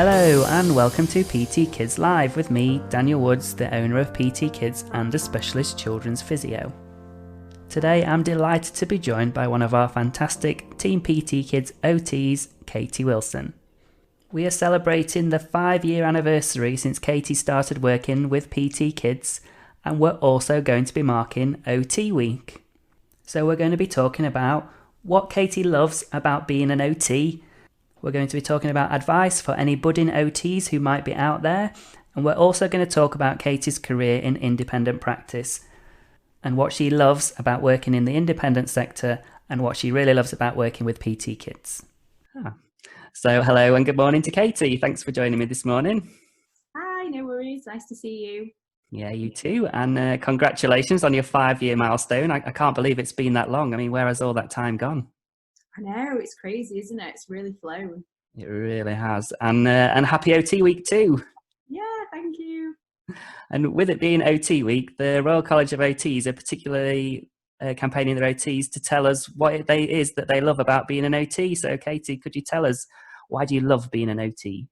Hello and welcome to PT Kids Live with me, Daniel Woods, the owner of PT Kids and a specialist children's physio. Today I'm delighted to be joined by one of our fantastic Team PT Kids OTs, Katy Wilson. We are celebrating the 5-year anniversary since Katy started working with PT Kids, and we're also going to be marking OT Week. So we're going to be talking about what Katy loves about being an OT. We're going to be talking about advice for any budding OTs who might be out there, and we're also going to talk about Katy's career in independent practice and what she loves about working in the independent sector and what she really loves about working with PT Kids. So hello and good morning to Katy. Thanks for joining me this morning. Hi, no worries. Nice to see you. Yeah, you too. And congratulations on your 5-year milestone. I can't believe it's been that long. I mean, where has all that time gone? I know, it's crazy, isn't it? It's really flown. It really has. And happy OT Week too. Yeah, thank you. And with it being OT Week, the Royal College of OTs are particularly campaigning their OTs to tell us what it is that they love about being an OT. So Katy, could you tell us, why do you love being an OT?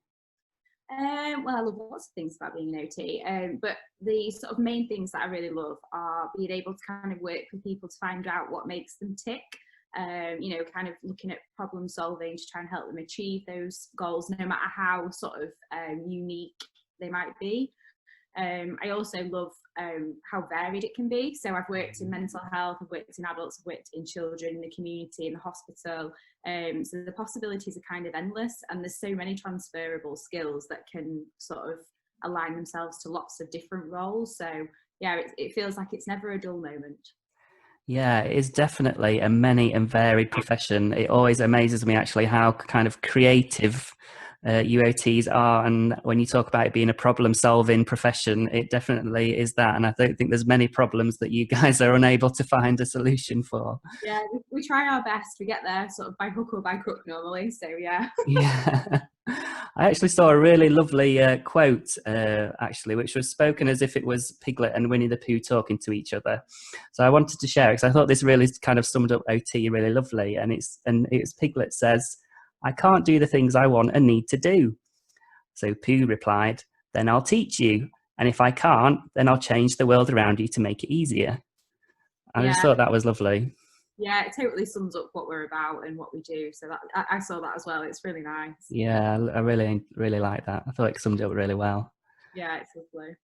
Well, I love lots of things about being an OT, but the sort of main things that I really love are being able to kind of work with people to find out what makes them tick. Kind of looking at problem solving to try and help them achieve those goals, no matter how sort of unique they might be. I also love how varied it can be. So I've worked in mental health, I've worked in adults, I've worked in children, in the community, in the hospital. So the possibilities are kind of endless, and there's so many transferable skills that can sort of align themselves to lots of different roles. So yeah, it feels like it's never a dull moment. Yeah, it is definitely a many and varied profession. It always amazes me actually how kind of creative UOTs are, and when you talk about it being a problem-solving profession, it definitely is that. And I don't think there's many problems that you guys are unable to find a solution for. Yeah, we try our best. We get there sort of by hook or by crook normally. So yeah. Yeah. I actually saw a really lovely quote, actually, which was spoken as if it was Piglet and Winnie the Pooh talking to each other. So I wanted to share it because I thought this really kind of summed up OT really lovely. And it's Piglet says, "I can't do the things I want and need to do." So Pooh replied, "Then I'll teach you. And if I can't, then I'll change the world around you to make it easier." I just thought that was lovely. Yeah, it totally sums up what we're about and what we do. So that I saw that as well. It's really nice. Yeah, I really, really like that. I thought it summed it up really well. Yeah, it's lovely.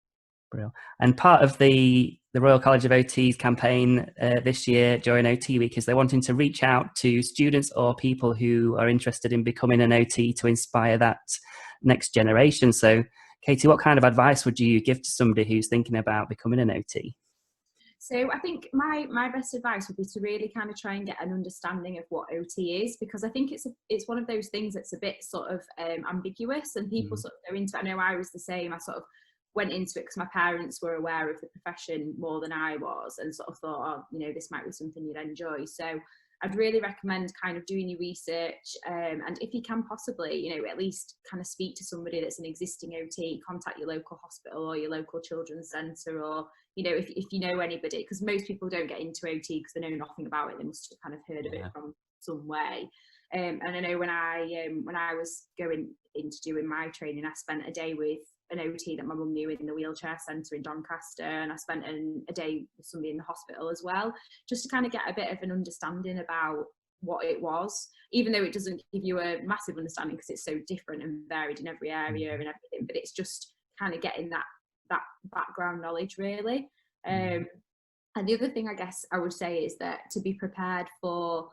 Brilliant. And part of the Royal College of OTs campaign this year during OT Week is they're wanting to reach out to students or people who are interested in becoming an OT to inspire that next generation. So, Katy, what kind of advice would you give to somebody who's thinking about becoming an OT? So I think my best advice would be to really kind of try and get an understanding of what OT is, because I think it's one of those things that's a bit sort of ambiguous, and people sort of go into it. I know I was the same. I sort of went into it because my parents were aware of the profession more than I was, and sort of thought, oh, this might be something you'd enjoy. So I'd really recommend kind of doing your research, and if you can possibly, at least kind of speak to somebody that's an existing OT, contact your local hospital or your local children's centre, or if you know anybody, because most people don't get into OT because they know nothing about it. They must have kind of heard of it from some way. And I know when I was going into doing my training, I spent a day with an OT that my mum knew in the wheelchair centre in Doncaster, and I spent a day with somebody in the hospital as well, just to kind of get a bit of an understanding about what it was, even though it doesn't give you a massive understanding because it's so different and varied in every area and everything, but it's just kind of getting that background knowledge really. And the other thing I guess I would say is that to be prepared for,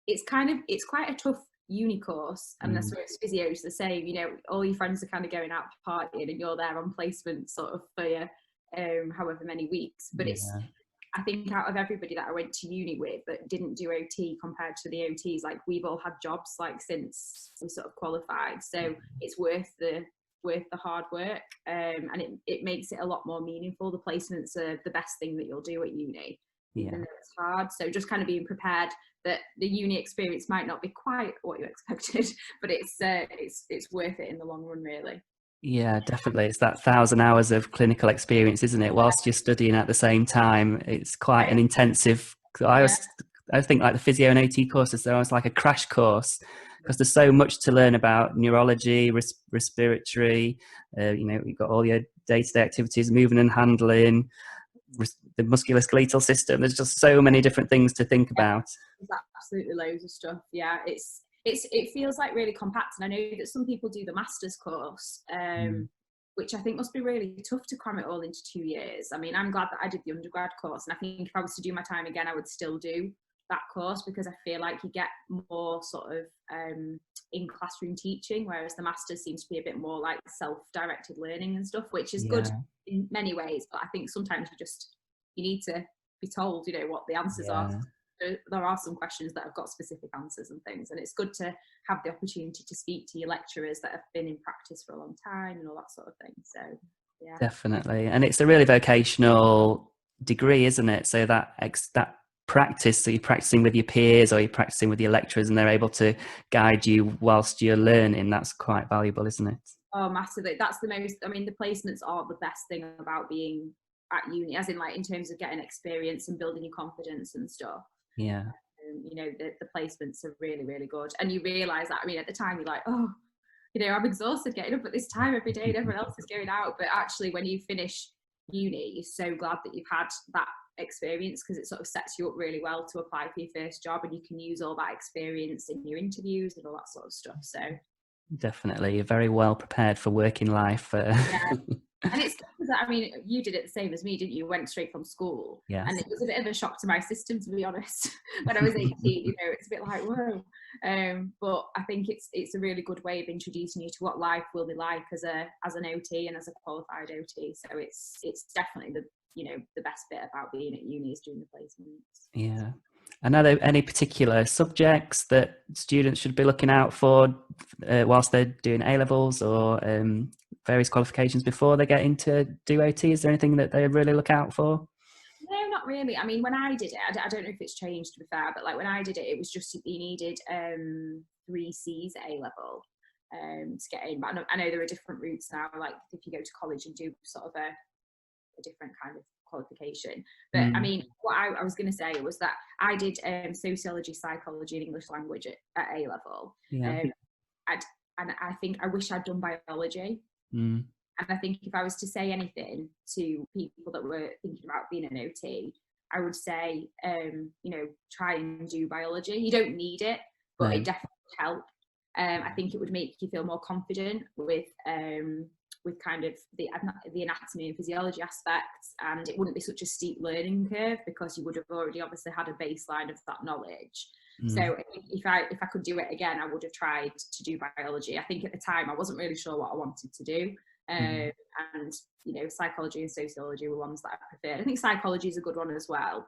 it's quite a tough uni course, and that's where it's physios the same. All your friends are kind of going out partying and you're there on placement sort of for your however many weeks, but I think out of everybody that I went to uni with that didn't do OT compared to the OTs, like we've all had jobs like since we sort of qualified, so it's worth the hard work, and it makes it a lot more meaningful. The placements are the best thing that you'll do at uni, even though it's hard. So just kind of being prepared that the uni experience might not be quite what you expected, but it's worth it in the long run, really. Yeah, definitely. It's that 1,000 hours of clinical experience, isn't it? Whilst you're studying at the same time, it's quite an intensive. I think like the physio and OT courses, they're almost like a crash course because there's so much to learn about neurology, respiratory, you've got all your day-to-day activities, moving and handling, the musculoskeletal system. There's just so many different things to think about. There's absolutely loads of stuff. Yeah, it feels like really compact, and I know that some people do the master's course, which I think must be really tough to cram it all into 2 years. I mean, I'm glad that I did the undergrad course, and I think if I was to do my time again, I would still do that course, because I feel like you get more sort of in classroom teaching, whereas the master's seems to be a bit more like self-directed learning and stuff, which is good in many ways, but I think sometimes you need to be told, what the answers are. There are some questions that have got specific answers and things, and it's good to have the opportunity to speak to your lecturers that have been in practice for a long time and all that sort of thing. So yeah, definitely. And it's a really vocational degree, isn't it? So that practice, so you're practicing with your peers or you're practicing with your lecturers, and they're able to guide you whilst you're learning. That's quite valuable, isn't it? Oh, massively. That's the most, I mean, the placements are the best thing about being at uni, as in like in terms of getting experience and building your confidence and stuff. Yeah. The placements are really, really good. And you realise that, I mean, at the time you're like, oh, I'm exhausted getting up at this time every day and everyone else is going out. But actually, when you finish uni, you're so glad that you've had that experience, because it sort of sets you up really well to apply for your first job, and you can use all that experience in your interviews and all that sort of stuff. So definitely, you're very well prepared for working life. Yeah. And it's, I mean, you did it the same as me, didn't you? Went straight from school. Yes. And it was a bit of a shock to my system, to be honest. When I was 18, it's a bit like, whoa. But I think it's a really good way of introducing you to what life will be like as an OT and as a qualified OT. So it's definitely the best bit about being at uni is doing the placements. Yeah. And are there any particular subjects that students should be looking out for whilst they're doing A-levels or various qualifications before they get into do OT? Is there anything that they really look out for? No, not really. I mean, when I did it, I don't know if it's changed, to be fair, but like when I did it, it was just you needed 3 Cs at A-level to get in. But I know there are different routes now, like if you go to college and do sort of a different kind of qualification. But I mean, what I was going to say was that I did sociology, psychology and English language at A-level. Yeah. And I think I wish I'd done biology. And I think if I was to say anything to people that were thinking about being an OT, I would say, try and do biology. You don't need it, but it definitely would help. I think it would make you feel more confident with kind of the anatomy and physiology aspects, and it wouldn't be such a steep learning curve because you would have already obviously had a baseline of that knowledge. So if I could do it again, I would have tried to do biology. I think at the time I wasn't really sure what I wanted to do, and psychology and sociology were ones that I preferred. I think psychology is a good one as well.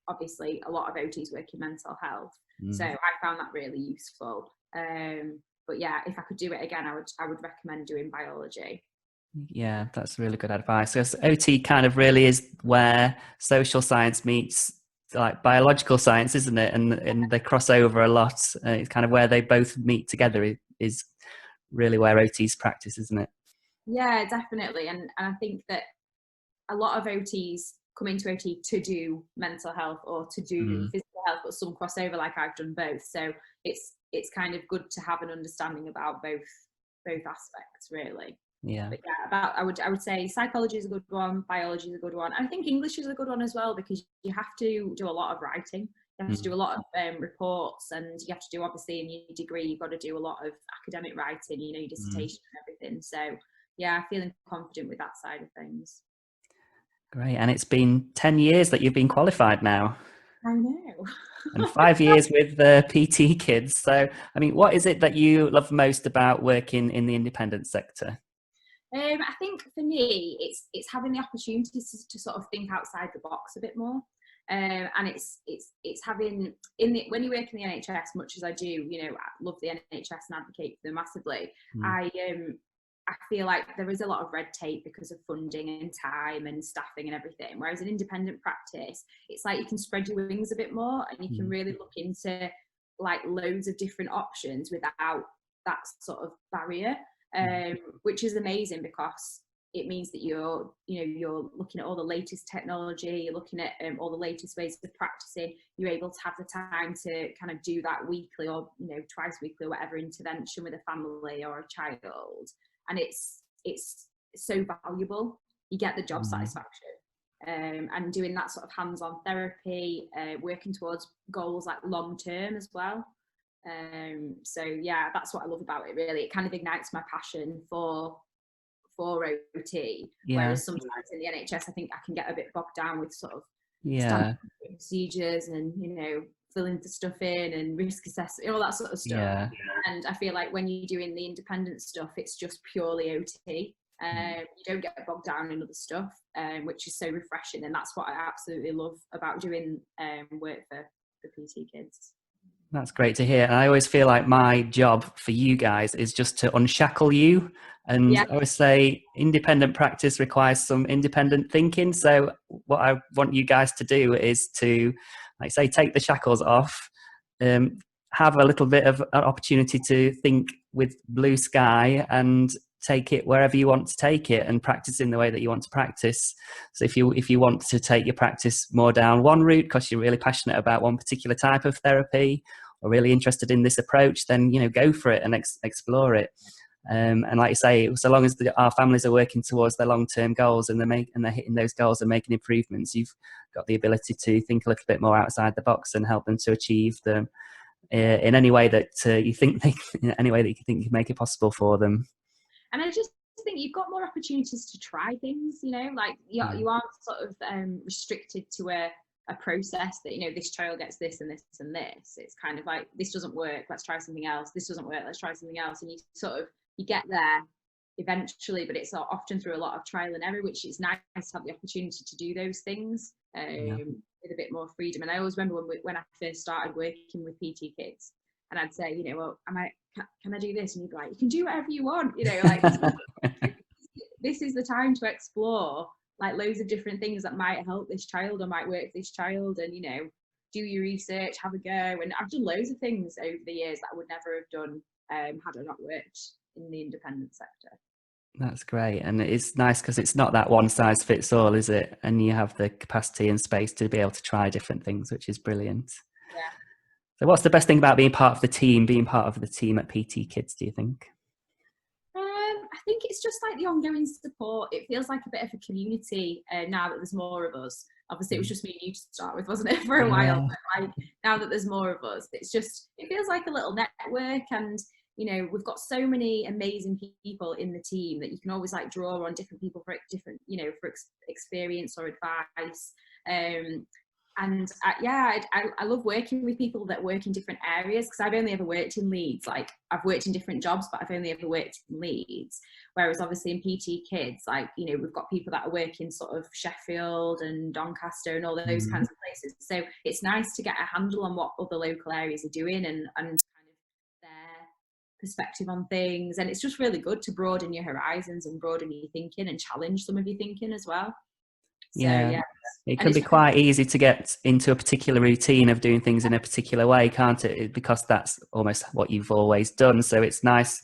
Obviously a lot of OTs work in mental health, so I found that really useful. But yeah, if I could do it again, I would recommend doing biology. Yeah, that's really good advice. Because OT kind of really is where social science meets like biological science, isn't it? And they cross over a lot. It's kind of where they both meet together is really where OT's practice, isn't it? Yeah, definitely. And I think that a lot of OTs come into OT to do mental health or to do physical health, but some cross over, like I've done both. So it's kind of good to have an understanding about both aspects, really. Yeah. But yeah, I would say psychology is a good one, biology is a good one. And I think English is a good one as well, because you have to do a lot of writing. You have to do a lot of reports, and you have to do, obviously, in your degree, you've got to do a lot of academic writing, your dissertation and everything. So yeah, feeling confident with that side of things. Great. And it's been 10 years that you've been qualified now. I know. And 5 years with the PT Kids. So, I mean, what is it that you love most about working in the independent sector? I think for me, it's having the opportunity to sort of think outside the box a bit more. And it's having when you work in the NHS, much as I do, I love the NHS and advocate for them massively. I feel like there is a lot of red tape because of funding and time and staffing and everything. Whereas in independent practice, it's like you can spread your wings a bit more, and you can really look into like loads of different options without that sort of barrier, which is amazing, because it means that you're looking at all the latest technology, you're looking at all the latest ways of practicing. You're able to have the time to kind of do that weekly or twice weekly or whatever intervention with a family or a child, and it's so valuable. You get the job satisfaction, and doing that sort of hands-on therapy, working towards goals like long term as well. So yeah, that's what I love about it. Really, it kind of ignites my passion for OT, whereas sometimes in the NHS I think I can get a bit bogged down with sort of standard procedures and filling the stuff in and risk assessment, all that sort of stuff. And I feel like when you're doing the independent stuff, it's just purely OT. You don't get bogged down in other stuff, which is so refreshing, and that's what I absolutely love about doing work for PT Kids. That's great to hear. And I always feel like my job for you guys is just to unshackle you. And I always say independent practice requires some independent thinking. So what I want you guys to do is to, like say, take the shackles off, have a little bit of an opportunity to think with blue sky and take it wherever you want to take it and practice in the way that you want to practice. So if you want to take your practice more down one route because you're really passionate about one particular type of therapy or really interested in this approach, then go for it and explore it. And like you say, so long as our families are working towards their long-term goals and they're hitting those goals and making improvements, you've got the ability to think a little bit more outside the box and help them to achieve them in any way that you think you can make it possible for them. And I just think you've got more opportunities to try things, like you aren't sort of restricted to a process that, this child gets this and this and this. It's kind of like, this doesn't work, let's try something else. This doesn't work, let's try something else. And you get there eventually, but it's often through a lot of trial and error, which is nice to have the opportunity to do those things with a bit more freedom. And I always remember when I first started working with PT Kids, and I'd say, well, can I do this? And you'd be like, you can do whatever you want, like this is the time to explore like loads of different things that might help this child or might work for this child, and do your research, have a go. And I've done loads of things over the years that I would never have done had I not worked in the independent sector. That's great. And it's nice because it's not that one size fits all, is it? And you have the capacity and space to be able to try different things, which is brilliant. Yeah. So what's the best thing about being part of the team at PT Kids, do you think? I think it's just like the ongoing support. It feels like a bit of a community now that there's more of us. Obviously it was just me and you to start with, wasn't it, for a while, but like now that there's more of us, it feels like a little network. And we've got so many amazing people in the team that you can always like draw on different people for different for experience or advice. And I love working with people that work in different areas, because I've only ever worked in Leeds. Like I've worked in different jobs, but I've only ever worked in Leeds. Whereas obviously in PT Kids, like, we've got people that are working sort of Sheffield and Doncaster and all those kinds of places. So it's nice to get a handle on what other local areas are doing and kind of their perspective on things. And it's just really good to broaden your horizons and broaden your thinking and challenge some of your thinking as well. So, it can be quite easy to get into a particular routine of doing things in a particular way, can't it? Because that's almost what you've always done. So it's nice.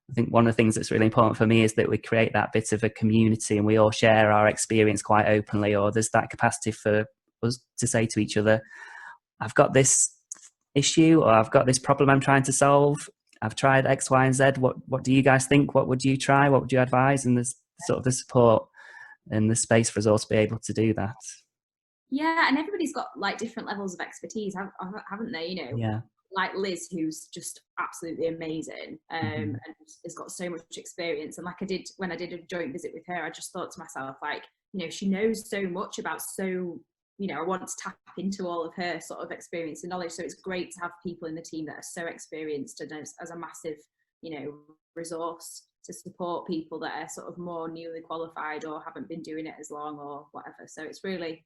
I think one of the things that's really important for me is that we create that bit of a community and we all share our experience quite openly, or there's that capacity for us to say to each other, I've got this issue, or I've got this problem I'm trying to solve. I've tried X, Y, and Z. What do you guys think? What would you try? What would you advise? And there's sort of the support and the space for us all to be able to do that. Yeah, and everybody's got like different levels of expertise, haven't they? Like Liz, who's just absolutely amazing, and has got so much experience. And like when I did a joint visit with her, I just thought to myself, like, she knows so much about I want to tap into all of her sort of experience and knowledge. So it's great to have people in the team that are so experienced and as a massive, resource to support people that are sort of more newly qualified or haven't been doing it as long or whatever. So it's really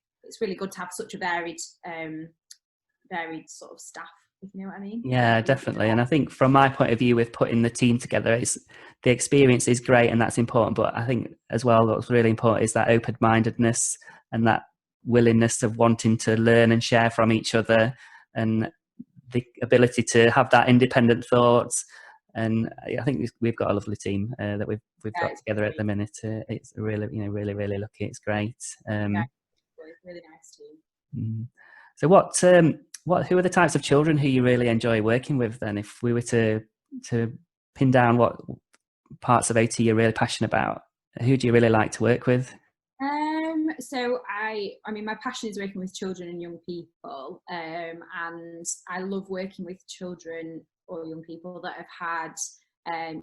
good to have such a varied sort of staff, if you know what I mean. Yeah, definitely. And I think from my point of view with putting the team together, the experience is great and that's important. But I think as well, what's really important is that open-mindedness and that willingness of wanting to learn and share from each other, and the ability to have that independent thoughts And I think we've got a lovely team that we've got together at the minute. It's really, really lucky. It's great. It's really nice team. So who are the types of children who you really enjoy working with then? If we were to pin down what parts of OT you're really passionate about, who do you really like to work with? So I mean, my passion is working with children and young people, and I love working with children or young people that have had, a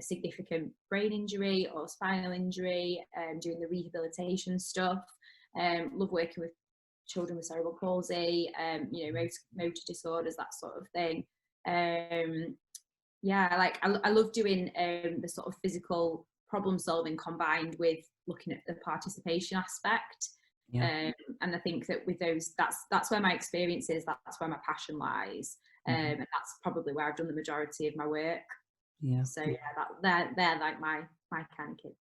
significant brain injury or spinal injury, doing the rehabilitation stuff. Love working with children with cerebral palsy, motor disorders, that sort of thing. I love doing the sort of physical problem solving combined with looking at the participation aspect. And I think that with those, that's where my experience is, that's where my passion lies. And that's probably where I've done the majority of my work. So they're like my kind of kids.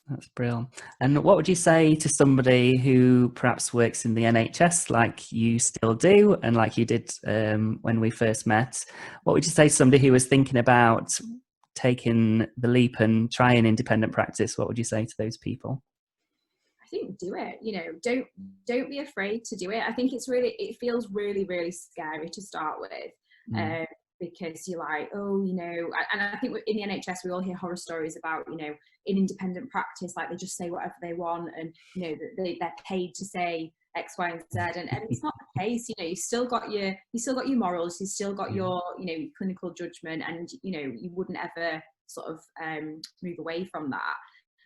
That's brilliant. And what would you say to somebody who perhaps works in the NHS like you still do and like you did when we first met? What would you say to somebody who was thinking about taking the leap and trying independent practice? What would you say to those people? I think do it. Don't be afraid to do it. I think it feels really, really scary to start with. Because you're like, and I think in the NHS we all hear horror stories about, in independent practice, like they just say whatever they want, and they're paid to say X, Y, and Z, and it's not the case. You still got your morals, you still got your clinical judgment, and you wouldn't ever sort of move away from that.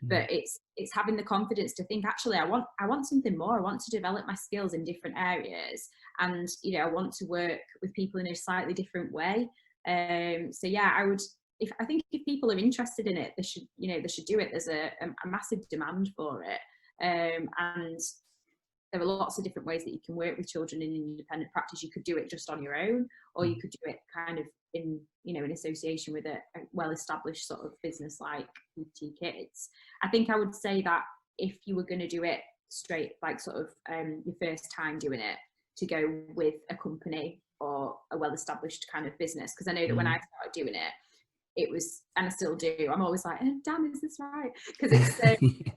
But it's having the confidence to think, actually, I want something more. I want to develop my skills in different areas, and I want to work with people in a slightly different way. I think if people are interested in it, they should do it. There's a massive demand for it, and there are lots of different ways that you can work with children in independent practice. You could do it just on your own, or you could do it kind of in association with a well-established sort of business like PT Kids. I think I would say that if you were going to do it straight, like sort of your first time doing it, to go with a company or a well-established kind of business, because I know that when I started doing it, it was, and I still do, I'm always like, damn, is this right? Because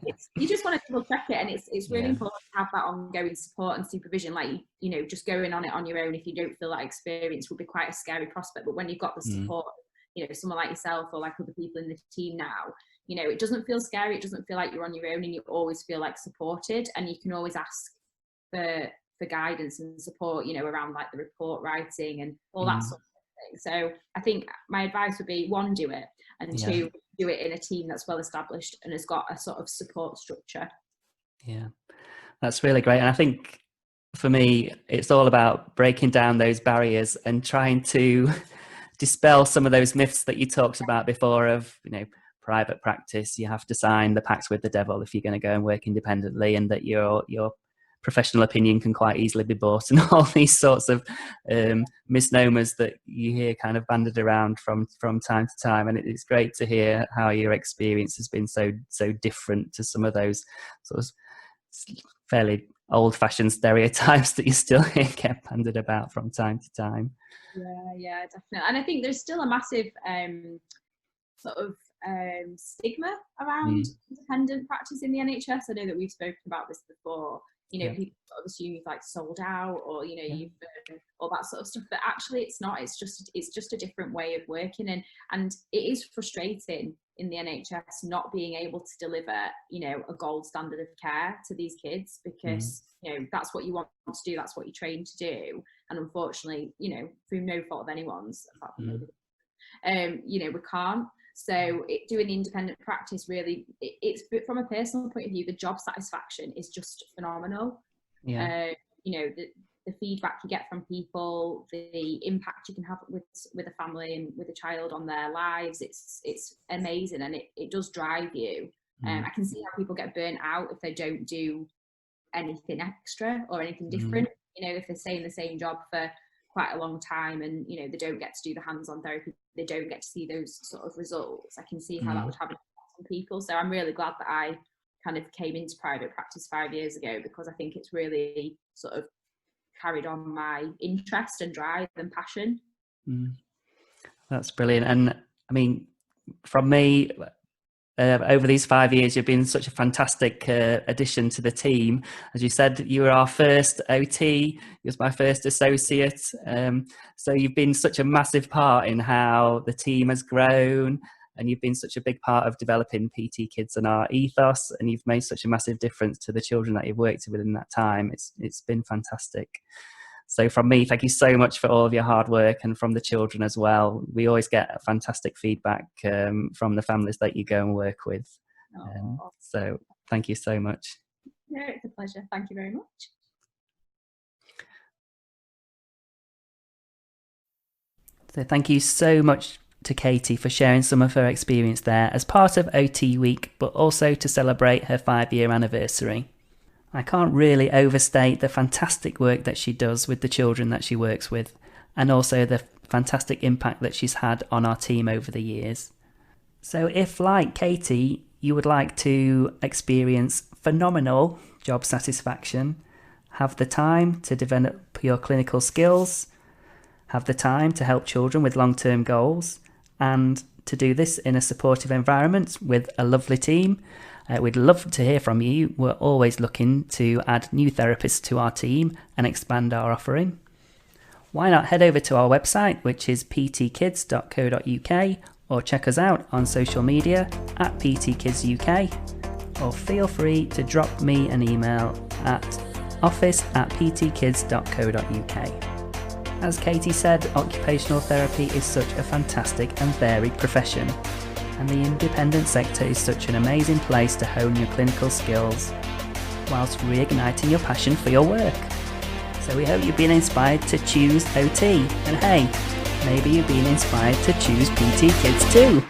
it's you just want to double check it, and it's really important to have that ongoing support and supervision. Like, just going on it on your own, if you don't feel that experience, would be quite a scary prospect. But when you've got the support, someone like yourself or like other people in the team now, it doesn't feel scary, it doesn't feel like you're on your own, and you always feel like supported, and you can always ask for guidance and support, around like the report writing and all that sort of thing. So I think my advice would be, one, do it, and two, do it in a team that's well established and has got a sort of support structure. Yeah, that's really great. And I think for me, it's all about breaking down those barriers and trying to dispel some of those myths that you talked about before of, private practice, you have to sign the pact with the devil if you're going to go and work independently, and that your professional opinion can quite easily be bought, and all these sorts of misnomers that you hear kind of banded around from time to time. And it's great to hear how your experience has been so different to some of those sort of fairly old-fashioned stereotypes that you still get banded about from time to time. Yeah, definitely. And I think there's still a massive sort of stigma around independent practice in the NHS. I know that we've spoken about this before. People sort of assume you've like sold out, or you've all that sort of stuff, but actually it's not. It's just a different way of working, and it is frustrating in the NHS not being able to deliver a gold standard of care to these kids, because that's what you want to do, that's what you're trained to do, and unfortunately through no fault of anyone's, apart from maybe, we can't. So doing independent practice, really, it's from a personal point of view, the job satisfaction is just phenomenal. The feedback you get from people, the impact you can have with a family and with a child on their lives, it's amazing, and it does drive you. I can see how people get burnt out if they don't do anything extra or anything different. If they stay in the same job for quite a long time, and they don't get to do the hands-on therapy, they don't get to see those sort of results. I can see how that would have an impact on people. So I'm really glad that I kind of came into private practice 5 years ago, because I think it's really sort of carried on my interest and drive and passion. That's brilliant. And I mean, from me, over these 5 years, you've been such a fantastic addition to the team. As you said, you were our first OT. You was my first associate. So you've been such a massive part in how the team has grown, and you've been such a big part of developing PT Kids and our ethos. And you've made such a massive difference to the children that you've worked with in that time. It's been fantastic. So from me, thank you so much for all of your hard work, and from the children as well. We always get fantastic feedback from the families that you go and work with. So thank you so much. No, it's a pleasure. Thank you very much. So thank you so much to Katy for sharing some of her experience there as part of OT Week, but also to celebrate her 5-year anniversary. I can't really overstate the fantastic work that she does with the children that she works with, and also the fantastic impact that she's had on our team over the years. So if, like Katy, you would like to experience phenomenal job satisfaction, have the time to develop your clinical skills, have the time to help children with long-term goals, and to do this in a supportive environment with a lovely team, we'd love to hear from you. We're always looking to add new therapists to our team and expand our offering. Why not head over to our website, which is ptkids.co.uk, or check us out on social media at ptkidsuk, or feel free to drop me an email at office@ptkids.co.uk. As Katy said, occupational therapy is such a fantastic and varied profession, and the independent sector is such an amazing place to hone your clinical skills whilst reigniting your passion for your work. So we hope you've been inspired to choose OT, and hey, maybe you've been inspired to choose PT Kids too.